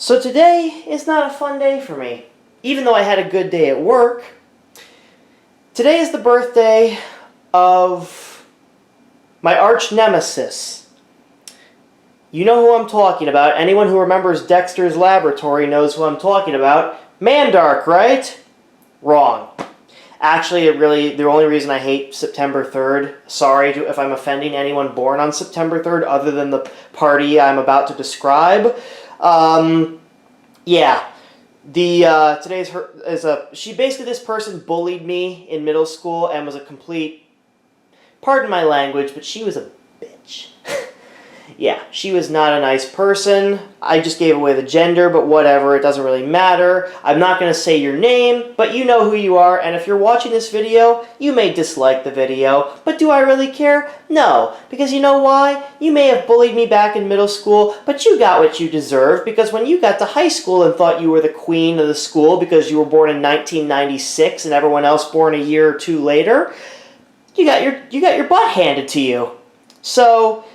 So today is not a fun day for me. Even though I had a good day at work, today is the birthday of my arch nemesis. You know who I'm talking about. Anyone who remembers Dexter's Laboratory knows who I'm talking about. Mandark, right? Wrong. Actually, the only reason I hate September 3rd, sorry if I'm offending anyone born on September 3rd, other than the party I'm about to describe. This person bullied me in middle school and was a complete, pardon my language, but she was a bitch. Yeah, she was not a nice person. I just gave away the gender, but whatever, it doesn't really matter. I'm not going to say your name, but you know who you are, and if you're watching this video, you may dislike the video, but do I really care? No, because you know why? You may have bullied me back in middle school, but you got what you deserved, because when you got to high school and thought you were the queen of the school because you were born in 1996 and everyone else born a year or two later, you got your butt handed to you. So,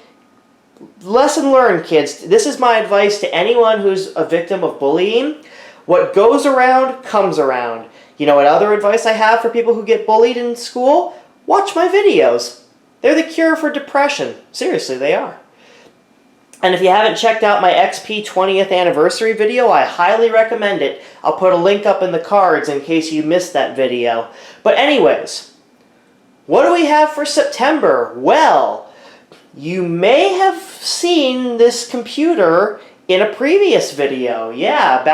lesson learned, kids. This is my advice to anyone who's a victim of bullying. What goes around, comes around. You know what other advice I have for people who get bullied in school? Watch my videos. They're the cure for depression. Seriously, they are. And if you haven't checked out my XP 20th anniversary video, I highly recommend it. I'll put a link up in the cards in case you missed that video. But anyways, what do we have for September? Well, you may have seen this computer in a previous video. Yeah,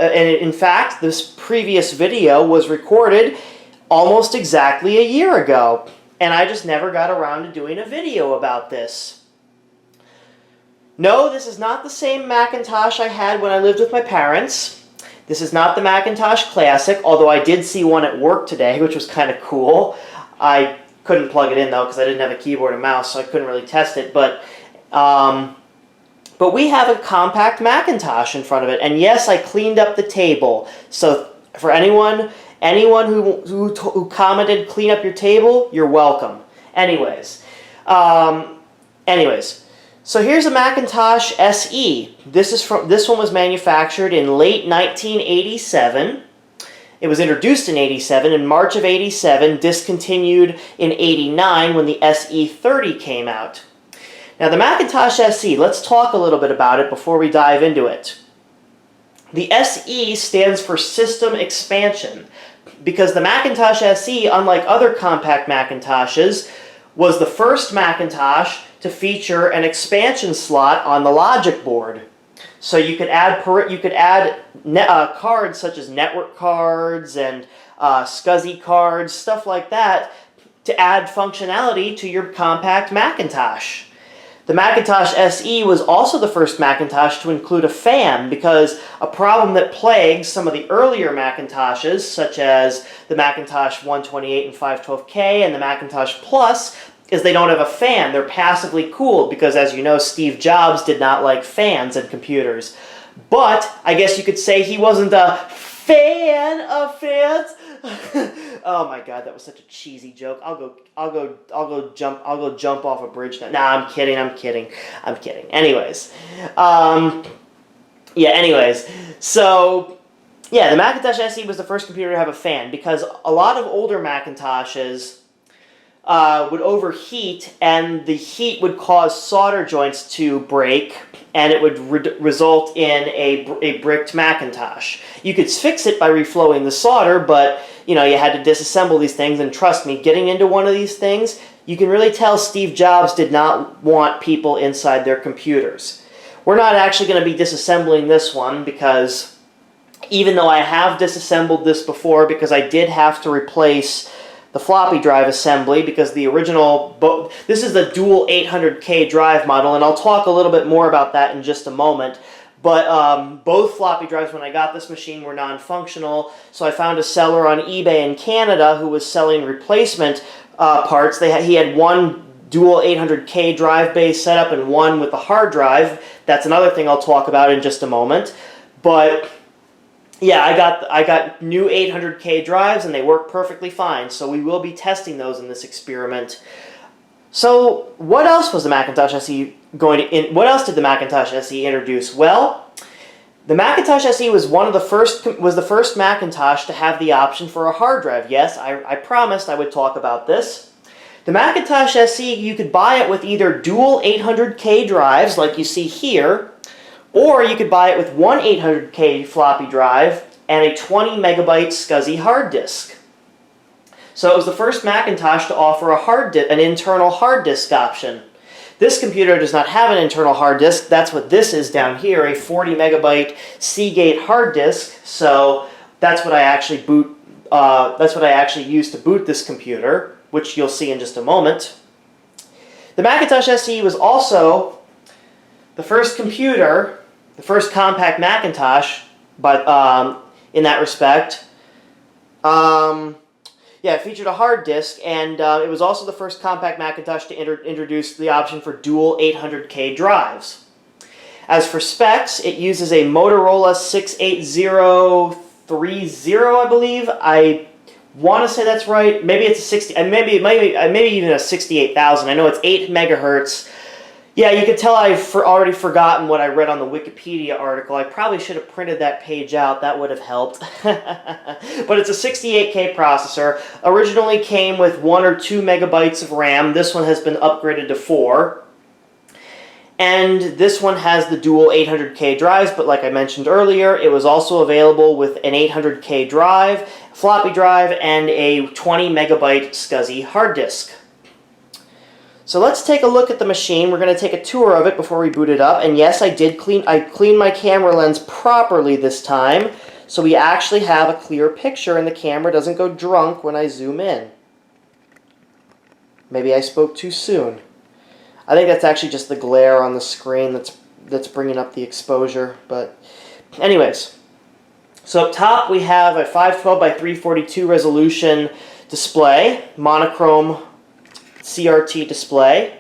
and in fact, this previous video was recorded almost exactly a year ago. And I just never got around to doing a video about this. No, this is not the same Macintosh I had when I lived with my parents. This is not the Macintosh Classic, although I did see one at work today, which was kind of cool. I couldn't plug it in though because I didn't have a keyboard and mouse, so I couldn't really test it. But we have a compact Macintosh in front of it, and yes, I cleaned up the table. So for anyone who commented, "Clean up your table," you're welcome. Anyways, so here's a Macintosh SE. This one was manufactured in late 1987. It was introduced in 87, in March of 87, discontinued in 89 when the SE30 came out. Now the Macintosh SE, let's talk a little bit about it before we dive into it. The SE stands for System Expansion, because the Macintosh SE, unlike other compact Macintoshes, was the first Macintosh to feature an expansion slot on the logic board. So you could add cards such as network cards and SCSI cards, stuff like that, to add functionality to your compact Macintosh. The Macintosh SE was also the first Macintosh to include a fan, because a problem that plagues some of the earlier Macintoshes, such as the Macintosh 128 and 512K and the Macintosh Plus, is they don't have a fan. They're passively cooled because, as you know, Steve Jobs did not like fans in computers. But I guess you could say he wasn't a fan of fans. Oh my God, that was such a cheesy joke. I'll go jump off a bridge now. Nah, I'm kidding. Anyways, So yeah, the Macintosh SE was the first computer to have a fan, because a lot of older Macintoshes would overheat, and the heat would cause solder joints to break, and it would result in a bricked Macintosh. You could fix it by reflowing the solder, but you had to disassemble these things, and trust me, getting into one of these things, you can really tell Steve Jobs did not want people inside their computers. We're not actually going to be disassembling this one, because even though I have disassembled this before, because I did have to replace the floppy drive assembly, because the original, this is the dual 800K drive model, and I'll talk a little bit more about that in just a moment. But both floppy drives, when I got this machine, were non-functional, so I found a seller on eBay in Canada who was selling replacement parts. He had one dual 800K drive base setup and one with the hard drive. That's another thing I'll talk about in just a moment. But yeah, I got new 800K drives, and they work perfectly fine, so we will be testing those in this experiment. So what else was the Macintosh SE what else did the Macintosh SE introduce? Well, The Macintosh SE was the first Macintosh to have the option for a hard drive. Yes, I promised I would talk about this. The Macintosh SE, you could buy it with either dual 800K drives, like you see here, or you could buy it with one 800K floppy drive and a 20 megabyte SCSI hard disk. So it was the first Macintosh to offer an internal hard disk option. This computer does not have an internal hard disk. That's what this is down here, a 40 megabyte Seagate hard disk. So that's what I actually use to boot this computer, which you'll see in just a moment. The Macintosh SE was also the first computer, the first compact Macintosh, but in that respect. Yeah, it featured a hard disk, and it was also the first compact Macintosh to introduce the option for dual 800K drives. As for specs, it uses a Motorola 68030, I believe. I want to say that's right. Maybe it's a 60, maybe even a 68,000. I know it's 8 megahertz. Yeah, you can tell I've already forgotten what I read on the Wikipedia article. I probably should have printed that page out. That would have helped. But it's a 68K processor. Originally came with 1 or 2 megabytes of RAM. This one has been upgraded to 4. And this one has the dual 800K drives, but like I mentioned earlier, it was also available with an 800K drive, floppy drive, and a 20 megabyte SCSI hard disk. So let's take a look at the machine. We're going to take a tour of it before we boot it up. And yes, I cleaned my camera lens properly this time, so we actually have a clear picture and the camera doesn't go drunk when I zoom in. Maybe I spoke too soon. I think that's actually just the glare on the screen that's bringing up the exposure. But anyways, so up top we have a 512 by 342 resolution display, monochrome CRT display.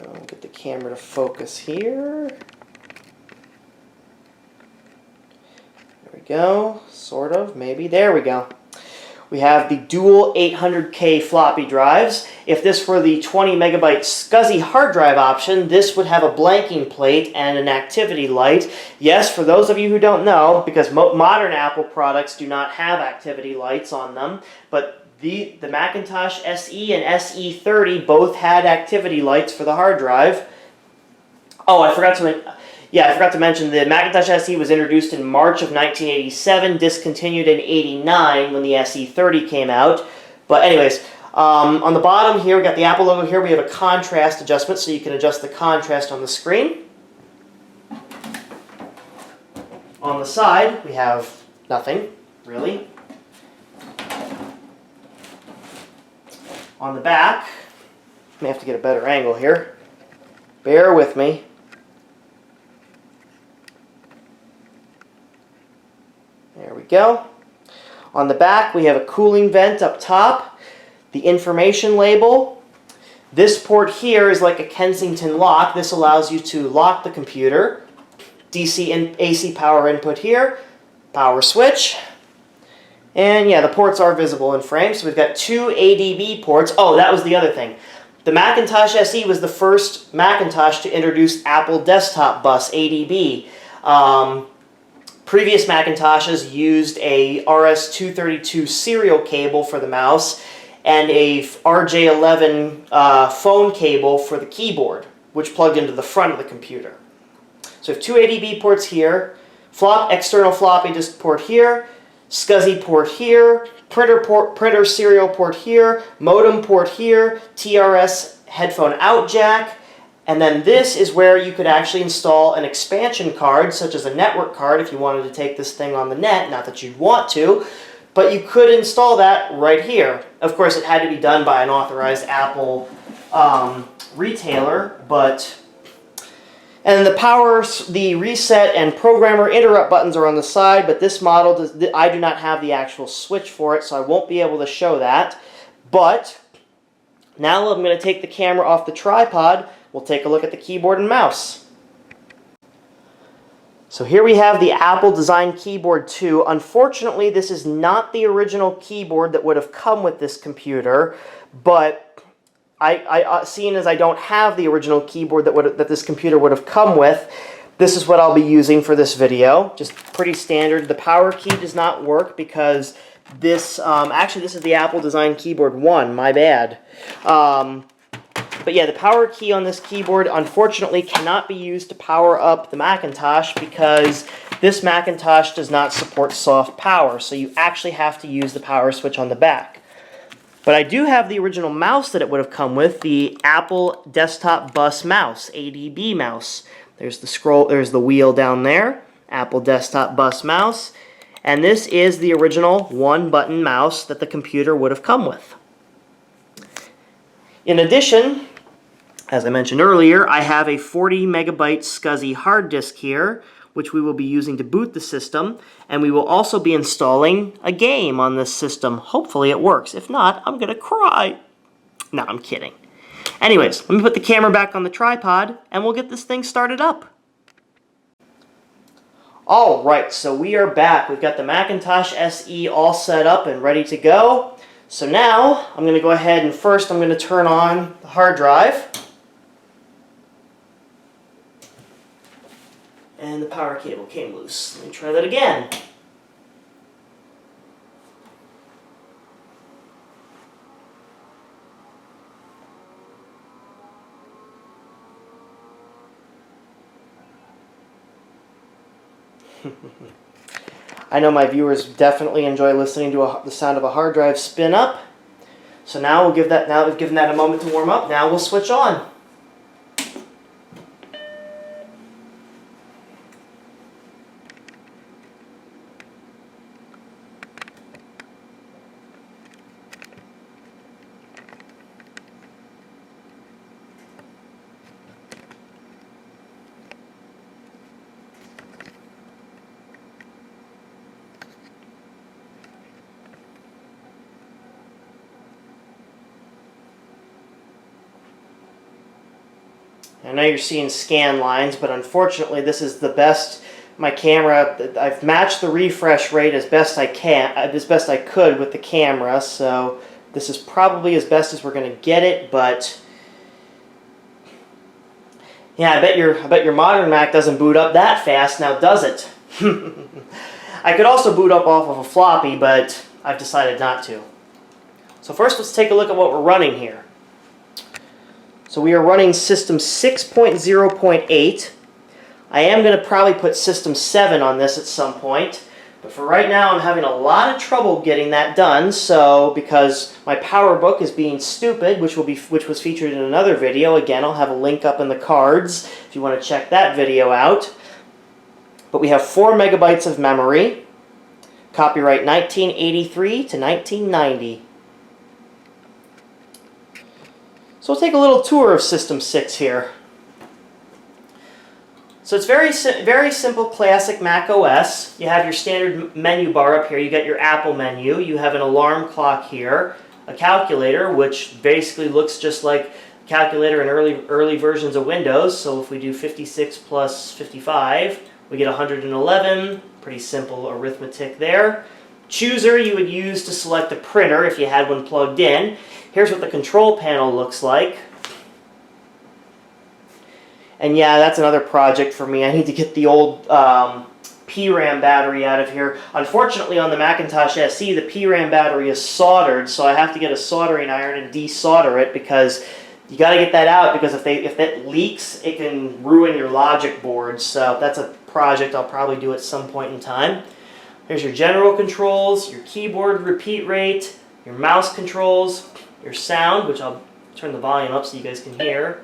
I'll get the camera to focus here. There we go. Sort of, maybe. There we go. We have the dual 800K floppy drives. If this were the 20 megabyte SCSI hard drive option, this would have a blanking plate and an activity light. Yes, for those of you who don't know, because modern Apple products do not have activity lights on them, but the Macintosh SE and SE30 both had activity lights for the hard drive. Oh, I forgot to mention the Macintosh SE was introduced in March of 1987, discontinued in '89 when the SE30 came out. But anyways, on the bottom here, we got the Apple logo here. We have a contrast adjustment, so you can adjust the contrast on the screen. On the side, we have nothing, really. On the back, I may have to get a better angle here. Bear with me. There we go. On the back, we have a cooling vent up top, the information label. This port here is like a Kensington lock. This allows you to lock the computer. DC and AC power input here, power switch. And yeah, the ports are visible in frame. So we've got 2 ADB ports. Oh, that was the other thing. The Macintosh SE was the first Macintosh to introduce Apple Desktop Bus, ADB. Previous Macintoshes used a RS-232 serial cable for the mouse and a RJ11 phone cable for the keyboard, which plugged into the front of the computer. So we have 2 ADB ports here, external floppy disk port here, SCSI port here, printer serial port here, modem port here, TRS headphone out jack, and then this is where you could actually install an expansion card, such as a network card if you wanted to take this thing on the net, not that you'd want to, but you could install that right here. Of course, it had to be done by an authorized Apple retailer, but... And the power, the reset, and programmer interrupt buttons are on the side, but this model, I do not have the actual switch for it, so I won't be able to show that. But now I'm going to take the camera off the tripod. We'll take a look at the keyboard and mouse. So here we have the Apple Design Keyboard 2. Unfortunately, this is not the original keyboard that would have come with this computer, but seeing as I don't have the original keyboard that this computer would have come with, this is what I'll be using for this video. Just pretty standard. The power key does not work because this, actually this is the Apple Design Keyboard 1, my bad. But yeah, the power key on this keyboard unfortunately cannot be used to power up the Macintosh because this Macintosh does not support soft power, so you actually have to use the power switch on the back. But I do have the original mouse that it would have come with, the Apple Desktop Bus Mouse, ADB mouse. There's the wheel down there, Apple Desktop Bus Mouse, and this is the original one-button mouse that the computer would have come with. In addition, as I mentioned earlier, I have a 40 megabyte SCSI hard disk here, which we will be using to boot the system, and we will also be installing a game on this system. Hopefully it works. If not, I'm gonna cry. No, I'm kidding. Anyways, let me put the camera back on the tripod, and we'll get this thing started up. Alright, so we are back. We've got the Macintosh SE all set up and ready to go. So now, I'm going to go ahead and first I'm going to turn on the hard drive. And the power cable came loose. Let me try that again. I know my viewers definitely enjoy listening to the sound of a hard drive spin up. So now we'll give that, now that we've given that a moment to warm up, now we'll switch on. I know you're seeing scan lines, but unfortunately this is the best my camera, I've matched the refresh rate as best I could with the camera, so this is probably as best as we're going to get it, but yeah, I bet your modern Mac doesn't boot up that fast now, does it? I could also boot up off of a floppy, but I've decided not to. So first let's take a look at what we're running here. So we are running System 6.0.8. I am going to probably put System 7 on this at some point, but for right now I'm having a lot of trouble getting that done, so because my PowerBook is being stupid, which was featured in another video. Again, I'll have a link up in the cards if you want to check that video out. But we have 4 megabytes of memory, copyright 1983 to 1990. So we'll take a little tour of System 6 here. So it's very simple, classic Mac OS. You have your standard menu bar up here. You got your Apple menu. You have an alarm clock here, a calculator, which basically looks just like a calculator in early versions of Windows. So if we do 56 plus 55, we get 111. Pretty simple arithmetic there. Chooser you would use to select a printer if you had one plugged in. Here's what the control panel looks like. And yeah, that's another project for me. I need to get the old PRAM battery out of here. Unfortunately, on the Macintosh SE, the PRAM battery is soldered, so I have to get a soldering iron and desolder it because you got to get that out, because if that leaks, it can ruin your logic board. So that's a project I'll probably do at some point in time. Here's your general controls, your keyboard repeat rate, your mouse controls, your sound, which I'll turn the volume up so you guys can hear.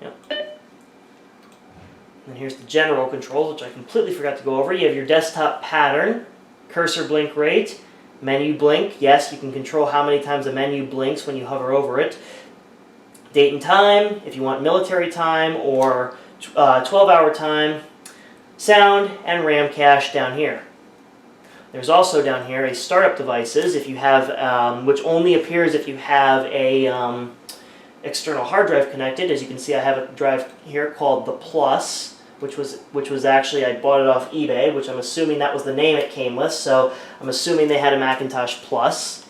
Yep. And here's the general controls, which I completely forgot to go over. You have your desktop pattern, cursor blink rate, menu blink. Yes, you can control how many times a menu blinks when you hover over it. Date and time, if you want military time or 12-hour time. Sound and RAM cache down here. There's also down here a startup devices, if you have, which only appears if you have a external hard drive connected. As you can see, I have a drive here called the Plus, which was actually, I bought it off eBay, which I'm assuming that was the name it came with, so I'm assuming they had a Macintosh Plus.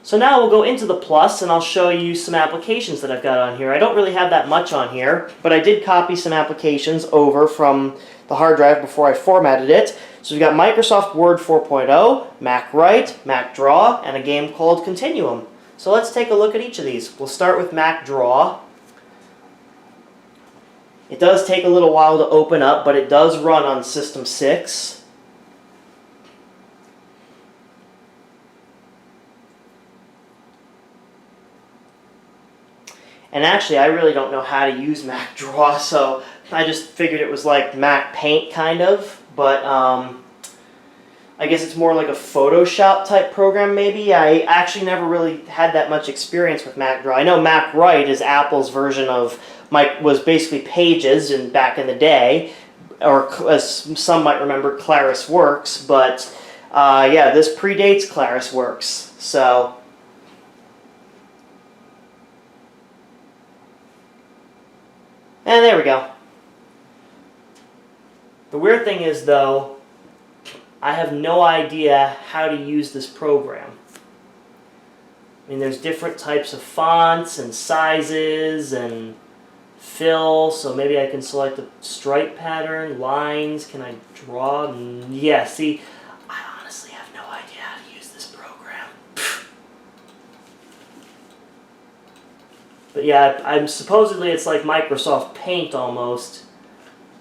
So now we'll go into the Plus and I'll show you some applications that I've got on here. I don't really have that much on here, but I did copy some applications over from the hard drive before I formatted it. So we've got Microsoft Word 4.0, Mac Write, Mac Draw, and a game called Continuum. So let's take a look at each of these. We'll start with Mac Draw. It does take a little while to open up, but it does run on System 6. And actually, I really don't know how to use Mac Draw, so I just figured it was like Mac Paint, kind of. But I guess it's more like a Photoshop type program, maybe. I actually never really had that much experience with Mac Draw. I know Mac Write is Apple's version of, was basically Pages back in the day, or as some might remember, Claris Works. But yeah, this predates Claris Works, so. And there we go. The weird thing is, though, I have no idea how to use this program. I mean, there's different types of fonts and sizes and fill, so maybe I can select a stripe pattern, lines, can I draw? Yeah, see, I honestly have no idea how to use this program. But yeah, supposedly it's like Microsoft Paint almost.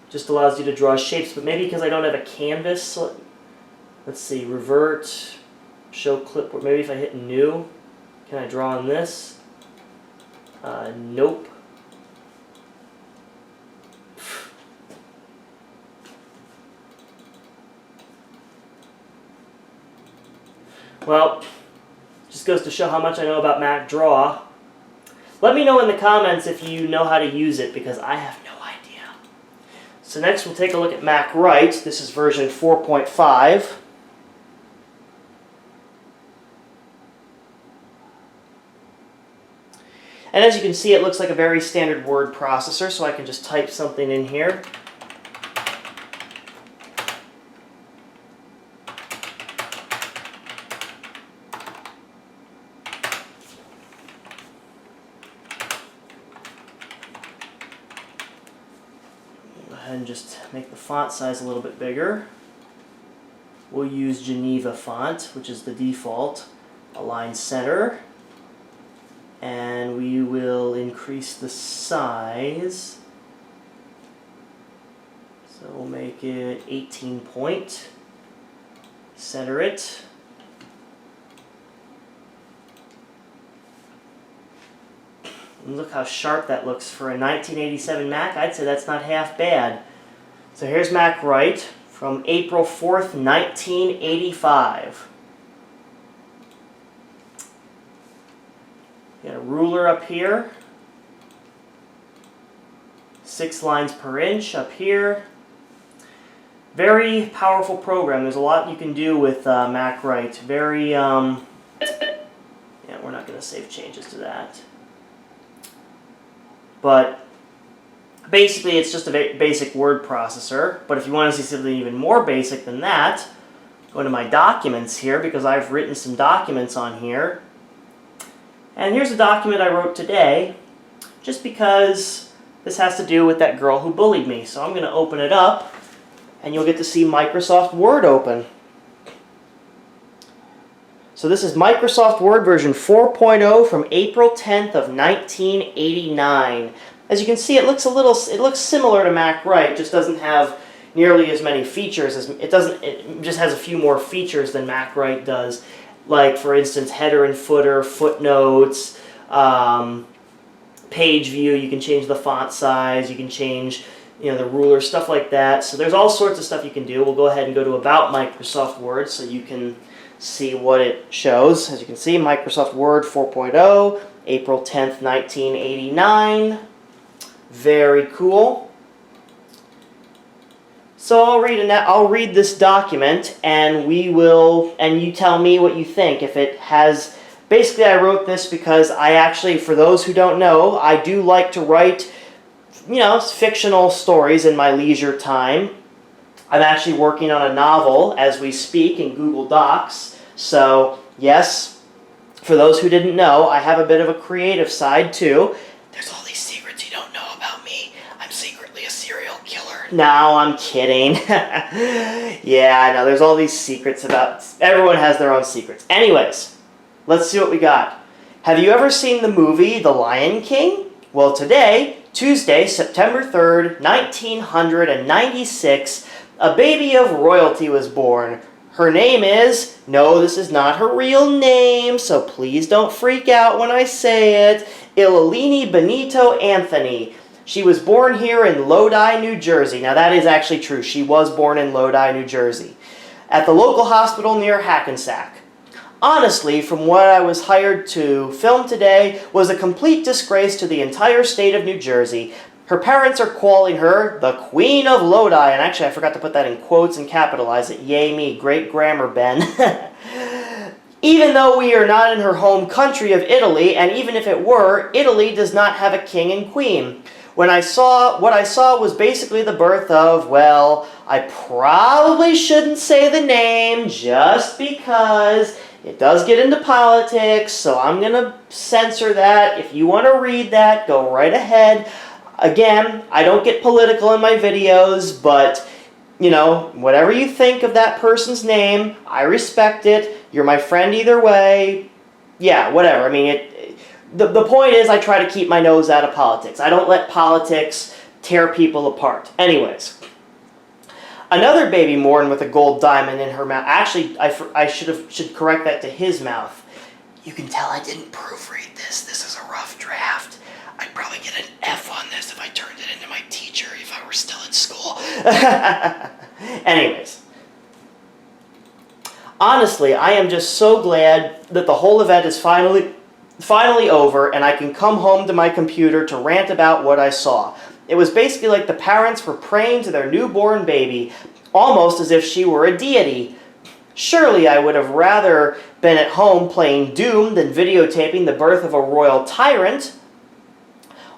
Just allows you to draw shapes, but maybe because I don't have a canvas, so let's see, revert, show clipboard. Maybe if I hit new, can I draw on this? Nope. Well, just goes to show how much I know about Mac Draw. Let me know in the comments if you know how to use it, because I have no idea. So next we'll take a look at Mac Write. This is version 4.5. And as you can see, it looks like a very standard word processor, so I can just type something in here. And just make the font size a little bit bigger. We'll use Geneva font, which is the default. Align center. And we will increase the size. So we'll make it 18 point. Center it. And look how sharp that looks for a 1987 Mac. I'd say that's not half bad. So here's Mac Write from April 4th, 1985. Got a ruler up here. 6 lines per inch up here. Very powerful program. There's a lot you can do with Mac Write. Very, yeah, we're not going to save changes to that. But basically, it's just a basic word processor. But if you want to see something even more basic than that, go into my documents here, because I've written some documents on here. And here's a document I wrote today, just because this has to do with that girl who bullied me. So I'm going to open it up, and you'll get to see Microsoft Word open. So this is Microsoft Word version 4.0 from April 10th of 1989. As you can see, it looks similar to Mac Write, just doesn't have nearly as many features as it just has a few more features than Mac Write does. Like, for instance, header and footer, footnotes, page view. You can change the font size. You can change, the ruler, stuff like that. So there's all sorts of stuff you can do. We'll go ahead and go to About Microsoft Word so you can see what it shows. As you can see, Microsoft Word 4.0, April 10th, 1989. Very cool. So I'll read this document, and you tell me what you think. If it has, basically I wrote this because I actually, for those who don't know, I do like to write fictional stories in my leisure time. I'm actually working on a novel as we speak in Google Docs. So, yes, for those who didn't know, I have a bit of a creative side too. There's all these secrets you don't know about me. I'm secretly a serial killer. No, I'm kidding. Yeah, I know, there's all these secrets about... Everyone has their own secrets. Anyways, let's see what we got. Have you ever seen the movie The Lion King? Well, today, Tuesday, September 3rd, 1996, a baby of royalty was born. Her name is... No, this is not her real name, so please don't freak out when I say it. Ilalini Benito Anthony. She was born here in Lodi, New Jersey. Now, that is actually true. She was born in Lodi, New Jersey, at the local hospital near Hackensack. Honestly, from what I was hired to film today, was a complete disgrace to the entire state of New Jersey. Her parents are calling her the Queen of Lodi, and actually I forgot to put that in quotes and capitalize it. Yay me, great grammar, Ben. Even though we are not in her home country of Italy, and even if it were, Italy does not have a king and queen. What I saw was basically the birth of, well, I probably shouldn't say the name just because it does get into politics, so I'm going to censor that. If you want to read that, go right ahead. Again, I don't get political in my videos, but, whatever you think of that person's name, I respect it. You're my friend either way. Yeah, whatever. I mean, the point is I try to keep my nose out of politics. I don't let politics tear people apart. Anyways, another baby born with a gold diamond in her mouth. Actually, I should correct that to his mouth. You can tell I didn't proofread this. This is a rough draft. I'd probably get an F on this if I turned it into my teacher if I were still in school. Anyways. Honestly, I am just so glad that the whole event is finally over and I can come home to my computer to rant about what I saw. It was basically like the parents were praying to their newborn baby, almost as if she were a deity. Surely I would have rather been at home playing Doom than videotaping the birth of a royal tyrant.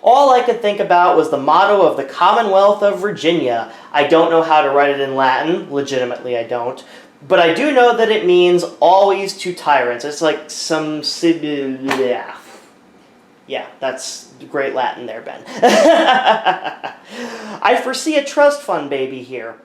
All I could think about was the motto of the Commonwealth of Virginia. I don't know how to write it in Latin. Legitimately, I don't. But I do know that it means always to tyrants. It's like some... Yeah, that's great Latin there, Ben. I foresee a trust fund baby here.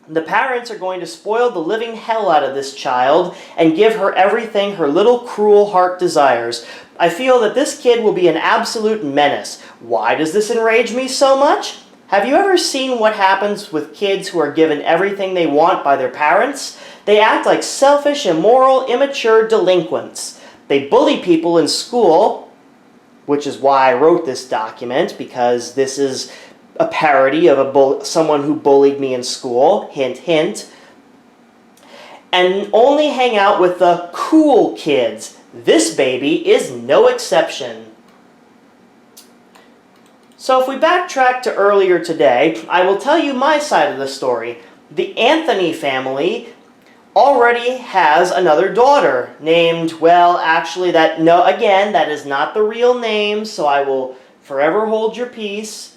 The parents are going to spoil the living hell out of this child and give her everything her little cruel heart desires. I feel that this kid will be an absolute menace. Why does this enrage me so much? Have you ever seen what happens with kids who are given everything they want by their parents? They act like selfish, immoral, immature delinquents. They bully people in school, which is why I wrote this document, because this is a parody of someone who bullied me in school, hint, hint, and only hang out with the cool kids. This baby is no exception. So if we backtrack to earlier today, I will tell you my side of the story. The Anthony family already has another daughter named, well, actually, that is not the real name, so I will forever hold your peace,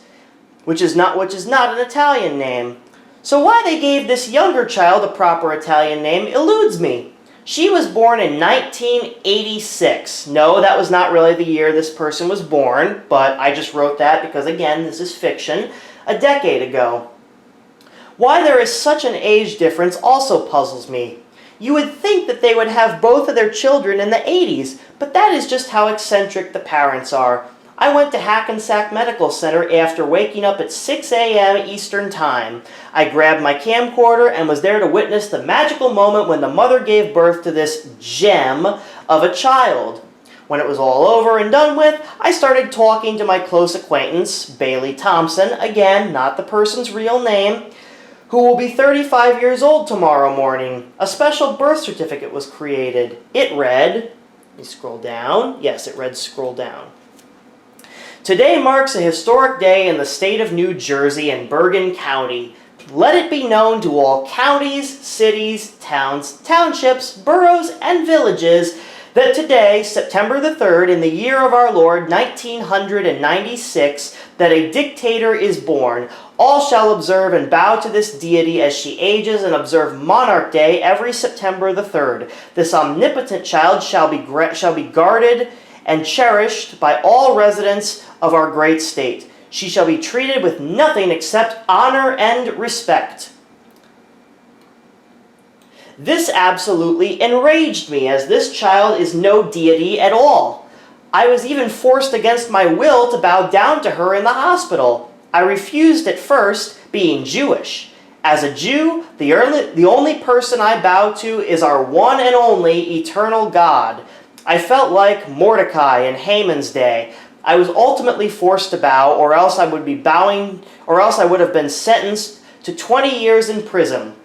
which is not an Italian name. So why they gave this younger child a proper Italian name eludes me. She was born in 1986. No, that was not really the year this person was born, but I just wrote that because, again, this is fiction, a decade ago. Why there is such an age difference also puzzles me. You would think that they would have both of their children in the 80s, but that is just how eccentric the parents are. I went to Hackensack Medical Center after waking up at 6 a.m. Eastern Time. I grabbed my camcorder and was there to witness the magical moment when the mother gave birth to this gem of a child. When it was all over and done with, I started talking to my close acquaintance, Bailey Thompson, again, not the person's real name, who will be 35 years old tomorrow morning. A special birth certificate was created. It read, let me scroll down. Yes, it read scroll down. Today marks a historic day in the state of New Jersey and Bergen County. Let it be known to all counties, cities, towns, townships, boroughs, and villages that today, September the 3rd, in the year of our Lord, 1996, that a dictator is born. All shall observe and bow to this deity as she ages and observe Monarch Day every September the 3rd. This omnipotent child shall be guarded and cherished by all residents of our great state. She shall be treated with nothing except honor and respect. This absolutely enraged me, as this child is no deity at all. I was even forced against my will to bow down to her in the hospital. I refused at first, being Jewish. As a Jew, the only person I bow to is our one and only eternal God. I felt like Mordecai in Haman's day. I was ultimately forced to bow, or else I would have been sentenced to 20 years in prison.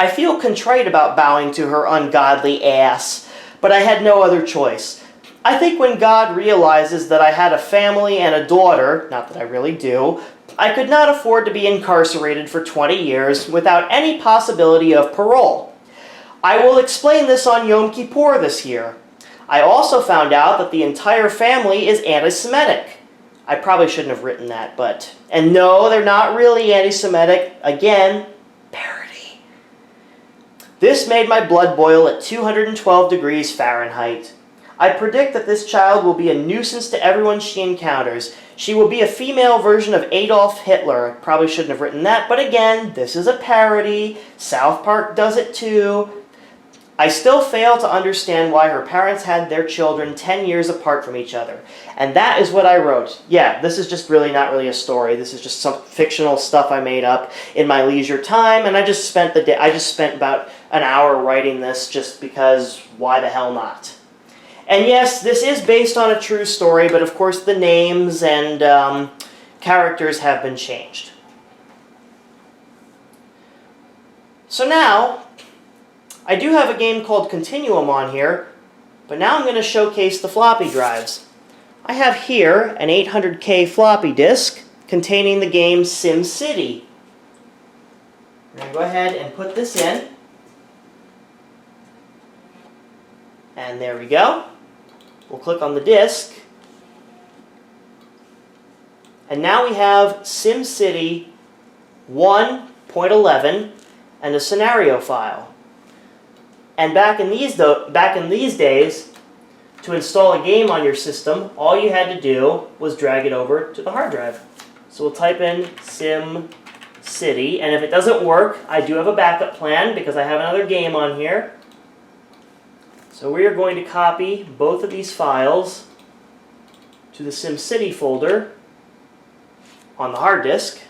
I feel contrite about bowing to her ungodly ass, but I had no other choice. I think when God realizes that I had a family and a daughter, not that I really do, I could not afford to be incarcerated for 20 years without any possibility of parole. I will explain this on Yom Kippur this year. I also found out that the entire family is anti-Semitic. I probably shouldn't have written that, but... And no, they're not really anti-Semitic. Again, parody. This made my blood boil at 212 degrees Fahrenheit. I predict that this child will be a nuisance to everyone she encounters. She will be a female version of Adolf Hitler. Probably shouldn't have written that, but again, this is a parody. South Park does it too. I still fail to understand why her parents had their children 10 years apart from each other. And that is what I wrote. Yeah, this is just really not really a story. This is just some fictional stuff I made up in my leisure time, and I just spent about an hour writing this just because why the hell not? And yes, this is based on a true story, but of course the names and characters have been changed. So now, I do have a game called Continuum on here, but now I'm going to showcase the floppy drives. I have here an 800K floppy disk containing the game SimCity. I'm going to go ahead and put this in. And there we go. We'll click on the disk. And now we have SimCity 1.11 and a scenario file. And back in these days, to install a game on your system, all you had to do was drag it over to the hard drive. So we'll type in SimCity, and if it doesn't work, I do have a backup plan because I have another game on here. So we are going to copy both of these files to the SimCity folder on the hard disk.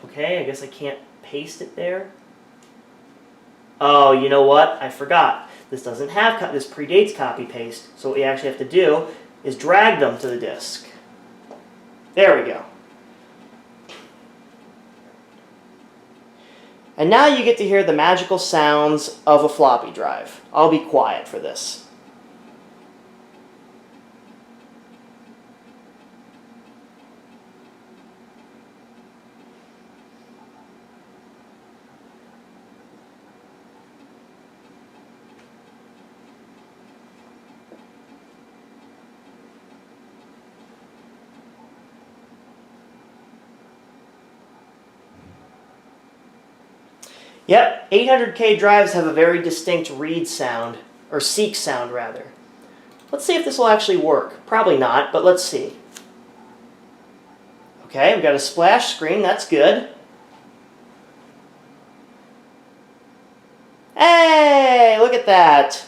Okay, I guess I can't paste it there. Oh, you know what? I forgot. This doesn't have this predates copy paste. So what we actually have to do is drag them to the disk. There we go. And now you get to hear the magical sounds of a floppy drive. I'll be quiet for this. Yep, 800K drives have a very distinct read sound, or seek sound rather. Let's see if this will actually work. Probably not, but let's see. Okay, we've got a splash screen, that's good. Hey, look at that.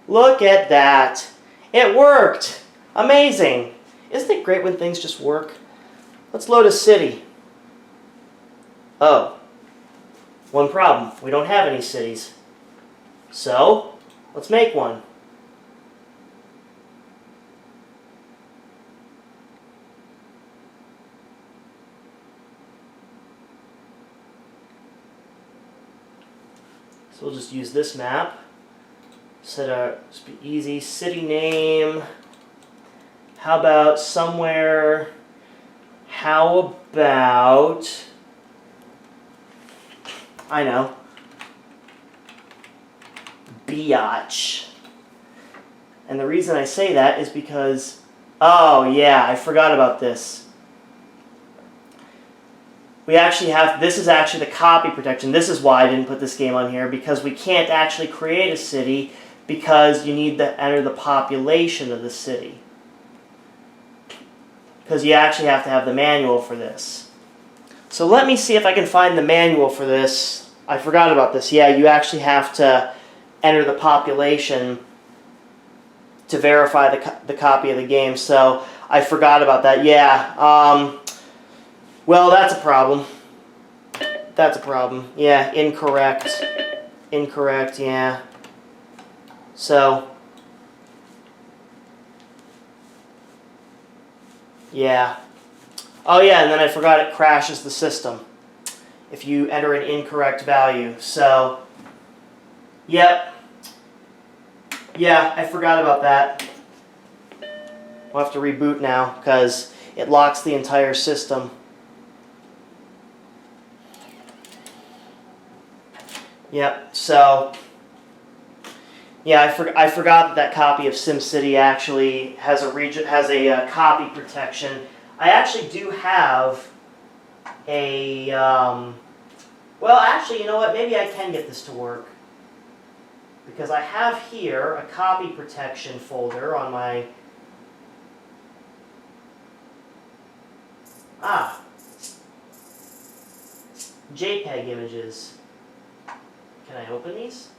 Look at that. It worked. Amazing. Isn't it great when things just work? Let's load a city. Oh. One problem, we don't have any cities. So, let's make one. So we'll just use this map. Set a easy city name. How about somewhere? How about... I know. biatch. And the reason I say that is because, oh yeah, I forgot about this. We actually have, this is actually the copy protection. This is why I didn't put this game on here, because we can't actually create a city because you need to enter the population of the city. Because you actually have to have the manual for this. So let me see if I can find the manual for this. I forgot about this. Yeah, you actually have to enter the population to verify the copy of the game. So I forgot about that. Yeah. Well, that's a problem. That's a problem. Yeah, incorrect. Incorrect, yeah. So, yeah. Oh yeah, and then I forgot it crashes the system if you enter an incorrect value. So, yep. Yeah, I forgot about that. We'll have to reboot now because it locks the entire system. Yep, so, yeah, I forgot that copy of SimCity actually has a copy protection. I actually do have a, well, actually, you know what, maybe I can get this to work. Because I have here a copy protection folder on my, JPEG images. Can I open these?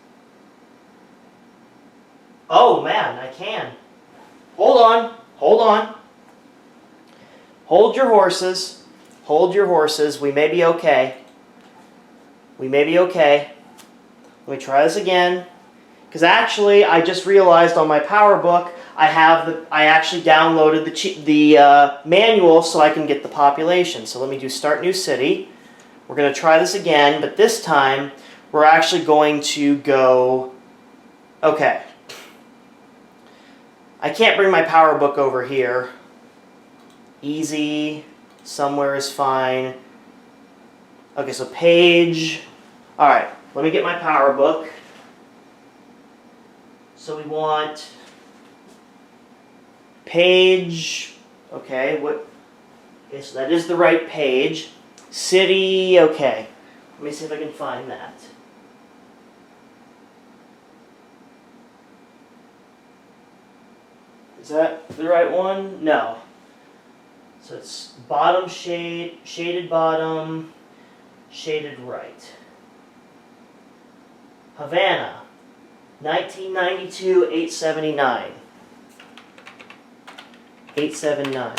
Oh man, I can. Hold on, hold on. Hold your horses. Hold your horses. We may be okay. We may be okay. Let me try this again. Because actually, I just realized on my PowerBook, I actually downloaded the manual so I can get the population. So let me do Start New City. We're going to try this again, but this time we're actually going to go. Okay. I can't bring my PowerBook over here. Easy. Somewhere is fine. Okay, so page. All right. Let me get my PowerBook. So we want page, okay, what, okay, so that is the right page. City, okay. Let me see if I can find that. Is that the right one? No. So it's bottom shade, shaded bottom, shaded right. Havana. 1992, 879. 879.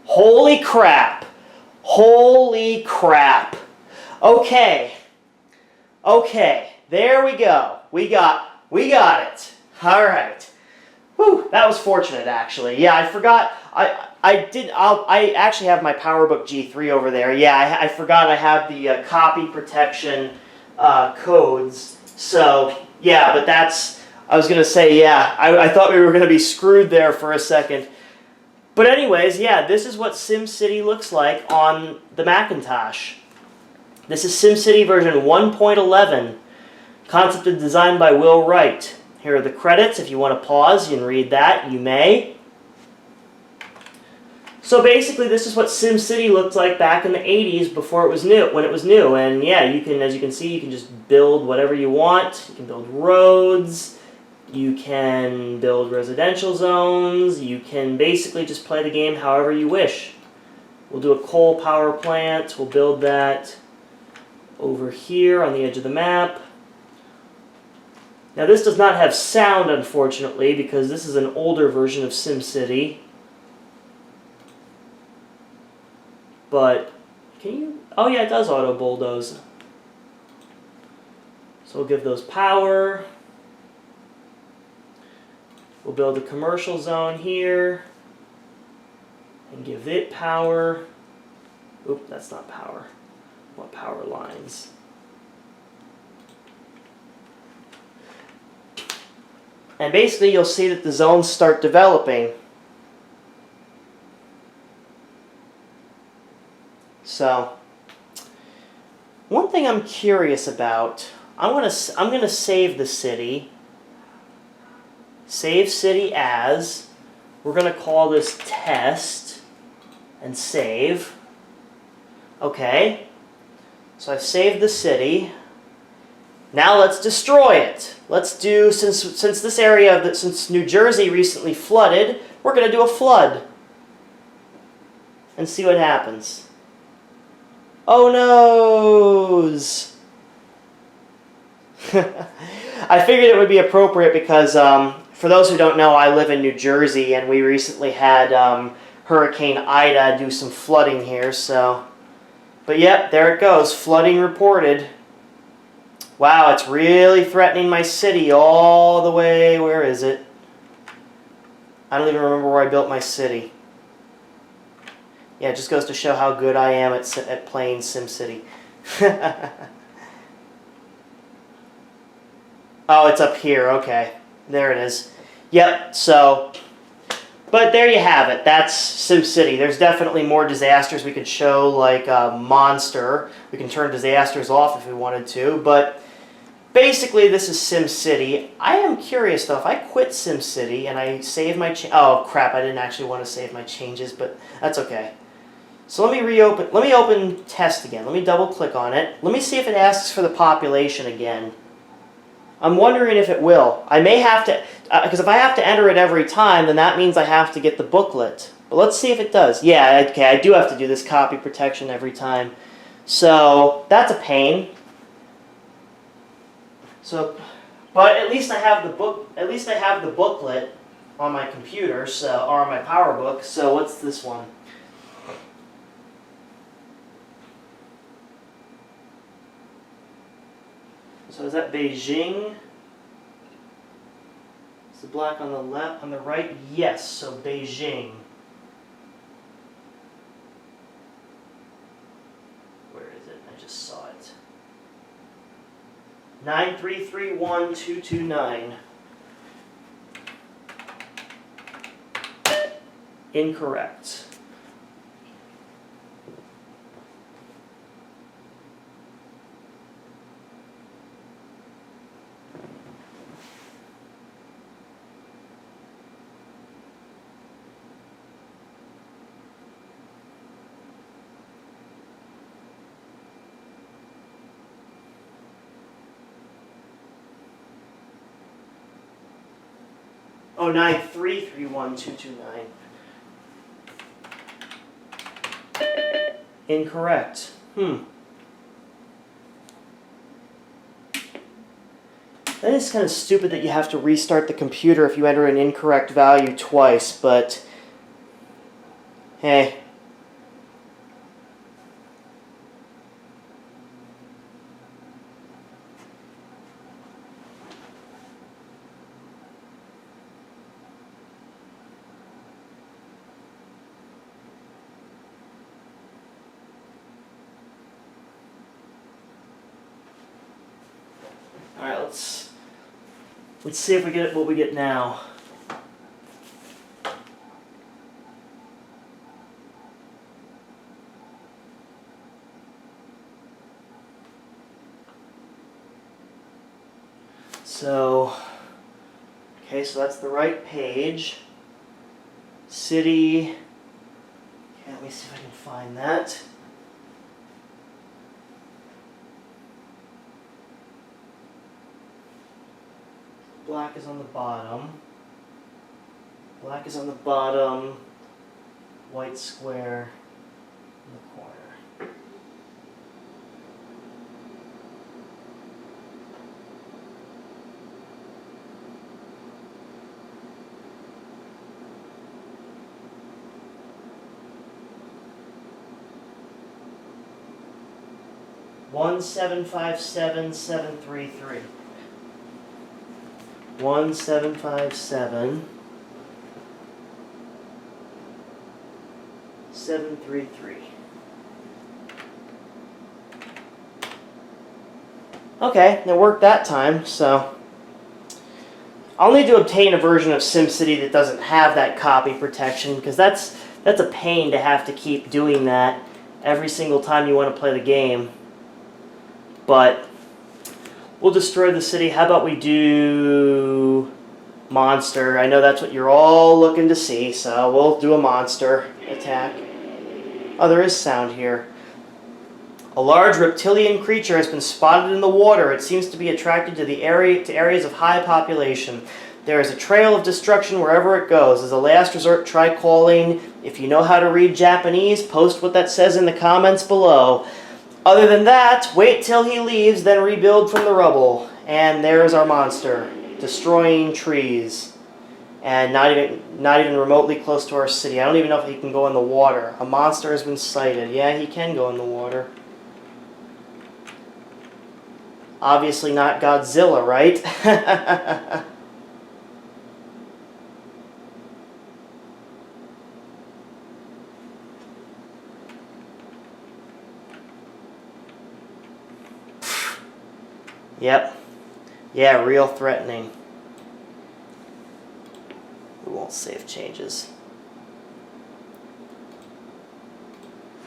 Holy crap! Holy crap! Okay. Okay. There we go. We got it. All right. Whew, that was fortunate, actually. Yeah, I forgot. I actually have my PowerBook G3 over there. Yeah, I forgot I have the copy protection codes. So. Yeah, but that's, I was going to say, yeah, I thought we were going to be screwed there for a second. But anyways, yeah, this is what SimCity looks like on the Macintosh. This is SimCity version 1.11, concept and designed by Will Wright. Here are the credits. If you want to pause and read that, you may. So basically, this is what SimCity looked like back in the 80s before it was new, when it was new. And yeah, you can, as you can see, you can just build whatever you want. You can build roads. You can build residential zones. You can basically just play the game however you wish. We'll do a coal power plant. We'll build that over here on the edge of the map. Now this does not have sound, unfortunately, because this is an older version of SimCity. But, can you? Oh yeah, it does auto bulldoze. So we'll give those power. We'll build a commercial zone here. And give it power. Oop, that's not power. What power lines? And basically you'll see that the zones start developing. So, one thing I'm curious about, I'm gonna save the city. Save city as. We're going to call this test and save. Okay. So I've saved the city. Now let's destroy it. Let's do, since this area, since New Jersey recently flooded, we're going to do a flood. And see what happens. Oh noes! I figured it would be appropriate because, for those who don't know, I live in New Jersey and we recently had Hurricane Ida do some flooding here, so... But yep, there it goes. Flooding reported. Wow, it's really threatening my city all the way... Where is it? I don't even remember where I built my city. Yeah, it just goes to show how good I am at playing SimCity. Oh, it's up here. Okay. There it is. Yep, so... But there you have it. That's SimCity. There's definitely more disasters we could show, like Monster. We can turn disasters off if we wanted to, but... Basically, this is SimCity. I am curious, though, if I quit SimCity and I save my... Oh, crap, I didn't actually want to save my changes, but that's okay. So let me reopen... Let me open test again. Let me double-click on it. Let me see if it asks for the population again. I'm wondering if it will. I may have to... Because if I have to enter it every time, then that means I have to get the booklet. But let's see if it does. Yeah, okay, I do have to do this copy protection every time. So, that's a pain. So, but at least I have the book. At least I have the booklet on my computer, so or on my PowerBook. So what's this one? So is that Beijing? Is the black on the left, on the right? Yes. So Beijing. Where is it? I just saw it. 9331229. Incorrect. Oh, 9331229. Incorrect. That is kind of stupid that you have to restart the computer if you enter an incorrect value twice, but hey. All right, let's see if we get what we get now. So, okay, so that's the right page. City. Okay, let me see if I can find that. Black is on the bottom. Black is on the bottom. White square in the corner. One 757-733. 1757 733. Okay, it worked that time, so I'll need to obtain a version of SimCity that doesn't have that copy protection, because that's a pain to have to keep doing that every single time you want to play the game. But we'll destroy the city. How about we do Monster. I know that's what you're all looking to see, so we'll do a monster attack. Oh, there is sound here. A large reptilian creature has been spotted in the water. It seems to be attracted to areas of high population. There is a trail of destruction wherever it goes. As a last resort, try calling. If you know how to read Japanese, post what that says in the comments below. Other than that, wait till he leaves, then rebuild from the rubble. And there's our monster, destroying trees. And not even remotely close to our city. I don't even know if he can go in the water. A monster has been sighted. Yeah, he can go in the water. Obviously not Godzilla, right? Yep. Yeah, real threatening. We won't save changes.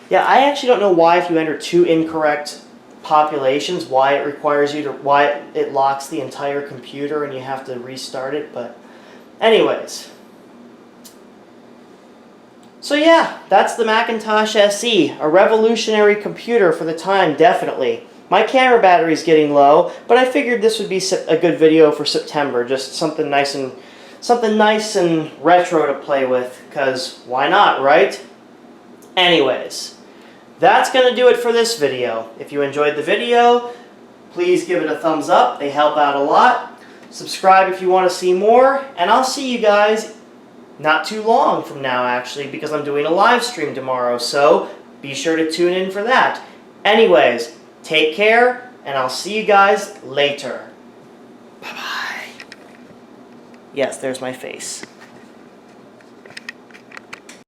Yeah, I actually don't know why if you enter 2 incorrect populations, why it locks the entire computer and you have to restart it, but anyways. So yeah, that's the Macintosh SE, a revolutionary computer for the time, definitely. My camera battery's getting low, but I figured this would be a good video for September, just something nice and retro to play with, because why not, right? Anyways, that's going to do it for this video. If you enjoyed the video, please give it a thumbs up. They help out a lot. Subscribe if you want to see more, and I'll see you guys not too long from now, actually, because I'm doing a live stream tomorrow, so be sure to tune in for that. Anyways, take care, and I'll see you guys later. Bye-bye. Yes, there's my face.